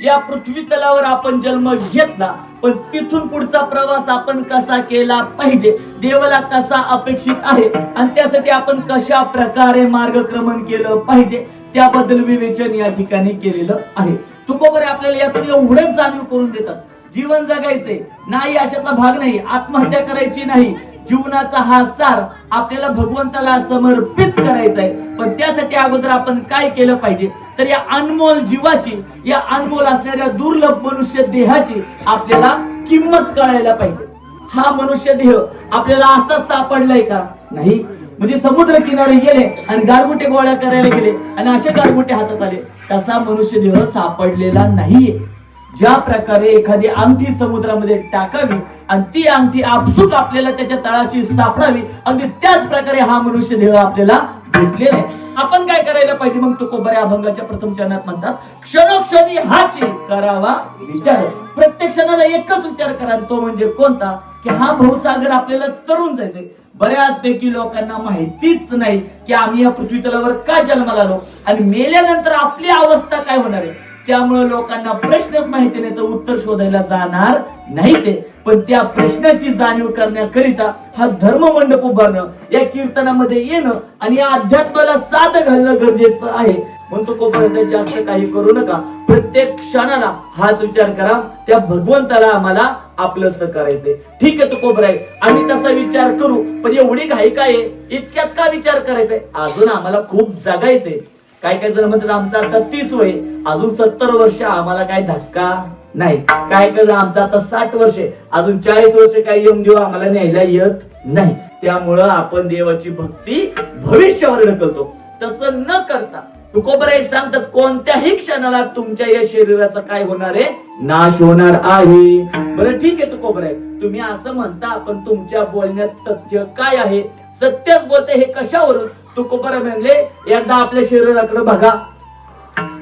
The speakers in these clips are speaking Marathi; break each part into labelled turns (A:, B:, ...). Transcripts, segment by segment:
A: या पृथ्वी तलावर आपण जन्म घेतला, पण तिथून पुढचा प्रवास आपण कसा केला पाहिजे, देवाला कसा अपेक्षित आहे आणि त्यासाठी आपण कशा प्रकारे मार्गक्रमण केलं पाहिजे त्याबद्दल विवेचन या ठिकाणी केलेलं आहे. तुकोबरे आपल्याला यातून एवढंच जाणीव करून देतात, जीवन जगायचे नाही अशातला भाग नाही, आत्महत्या करायची नाही, जीवनाचा हा सार आपल्याला भगवंताला समर्पित करायचा आहे. पण त्यासाठी अगोदर आपण काय केलं पाहिजे, तर या अनमोल जीवाची, या अनमोल असणाऱ्या दुर्लभ मनुष्य देहाची आपल्याला किंमत कळायला पाहिजे. हा मनुष्य देह आपल्याला असाच सापडलाय का? नाही. म्हणजे समुद्र किनारी गेले आणि गारगुटे गोळा करायला गेले आणि असे गारगुटे हातात आले, तसा मनुष्य देह सापडलेला नाहीये. ज्या प्रकारे एखादी अंगठी समुद्रामध्ये टाकावी आणि ती अंगठी आपसूक आपल्याला त्याच्या तळाशी सापडावी, अगदी त्याच प्रकारे हा मनुष्य देह आपल्याला भेटलेला आहे. आपण काय करायला पाहिजे मग? तुकोबऱ्या अभंगाच्या प्रथम चरणात म्हणतात, क्षणोक्षणी हाची करावा विचार. प्रत्येक क्षणाला एकच विचार करा, तो म्हणजे कोणता? की हा भवसागर आपल्याला तरुण जायचंय. बऱ्याच पैकी लोकांना माहितीच नाही की आम्ही या पृथ्वी तलावर का जन्माला आलो आणि मेल्यानंतर आपली अवस्था काय होणार आहे. त्यामुळे लोकांना प्रश्नच माहिती नाही, तर उत्तर शोधायला जाणार नाही ते. पण त्या प्रश्नाची जाणीव करण्याकरिता हा धर्म मंडप उभारणं, या कीर्तनामध्ये येणं आणि या अध्यात्माला साथ घालणं गरजेचं आहे. म्हणतो तोपर्यंत जास्त काही करू नका, प्रत्येक क्षणाला हाच विचार करा, त्या भगवंताला आम्हाला आपलंसं करायचंय. ठीक आहे तुकोबराय, आम्ही तसा विचार करू, पण एवढी घाई काय आहे, इतक्यात का विचार करायचंय? अजून आम्हाला खूप जगायचंय. काय काय जण म्हणतात आमचं आता 30 वय, अजून 70 वर्ष आम्हाला काय धक्का नाही. काय काय आमचं आता 60 वर्ष, अजून 40 वर्ष काही येऊन देऊ आम्हाला न्यायला येत नाही. त्यामुळं आपण देवाची भक्ती भविष्यावर ढकलतो. तसं न करता तुकोबराय सांगतात, कोणत्याही क्षणाला तुमच्या या शरीराचा काय होणार आहे? नाश होणार आहे. बरं ठीक आहे तुकोबराय, तुम्ही असं म्हणता, पण तुमच्या बोलण्यात तथ्य काय आहे? सत्यच बोलते हे कशावरून? तुकोबराय म्हणले, एकदा आपल्या शरीराकडे बघा.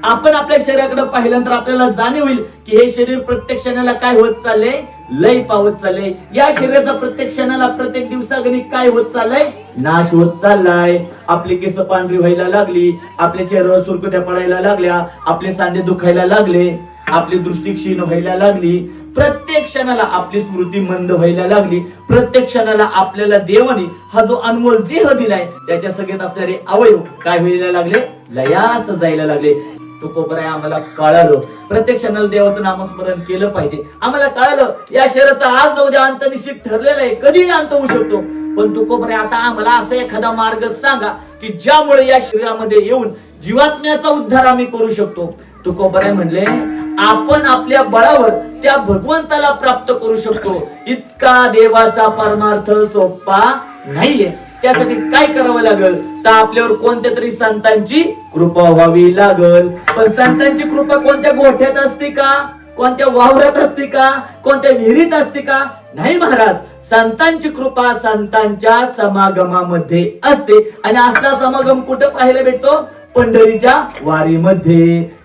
A: आपण आपल्या शरीराकडे पाहिल्यानंतर आपल्याला जाणीव होईल की हे शरीर प्रत्येक क्षणाला काय होत चाललंय? लय पावत चाललंय. या शरीराचा प्रत्येक क्षणाला, प्रत्येक दिवसागणिक काय होत चाललंय? नाश होत चाललाय. आपली केस पांढरी व्हायला लागली, आपल्या चेहऱ्यावर सुरकुत्या पडायला लागल्या, आपले सांधे दुखायला लागले, आपली दृष्टी क्षीण व्हायला लागली, प्रत्येक क्षणाला आपली स्मृती मंद व्हायला लागली, प्रत्येक क्षणाला आपल्याला देवाने हा जो अनमोल देह दिलाय त्याच्या सगळ्यात असणारे अवयव काय व्हायला लागले? लयास जायला लागले. तुकोबराय आम्हाला कळालं, प्रत्येक क्षणाला देवाचं नामस्मरण केलं पाहिजे. आम्हाला कळालं या शरीराचा आज न उद्या अंत निश्चित ठरलेला आहे, कधीही अंत होऊ शकतो. पण तुकोबराय आता आम्हाला असा एखादा मार्ग सांगा की ज्यामुळे या शरीरामध्ये येऊन जीवात्म्याचा उद्धार आम्ही करू शकतो. तुकोबराय म्हणले, आपण आपल्या बळावर त्या भगवंताला प्राप्त करू शकतो, इतका देवाचा परमार्थ सोपा नाहीये. त्यासाठी काय करावं लागेल? तर आपल्यावर कोणत्या तरी संतांची कृपा व्हावी लागल. पण संतांची कृपा कोणत्या गोठ्यात असते का? कोणत्या वावरात असते का? कोणत्या विहिरीत असते का? नाही महाराज, संतांची कृपा संतांच्या समागमामध्ये असते. आणि असला समागम कुठे पाहायला भेटतो? पंढरीच्या वारीमध्ये.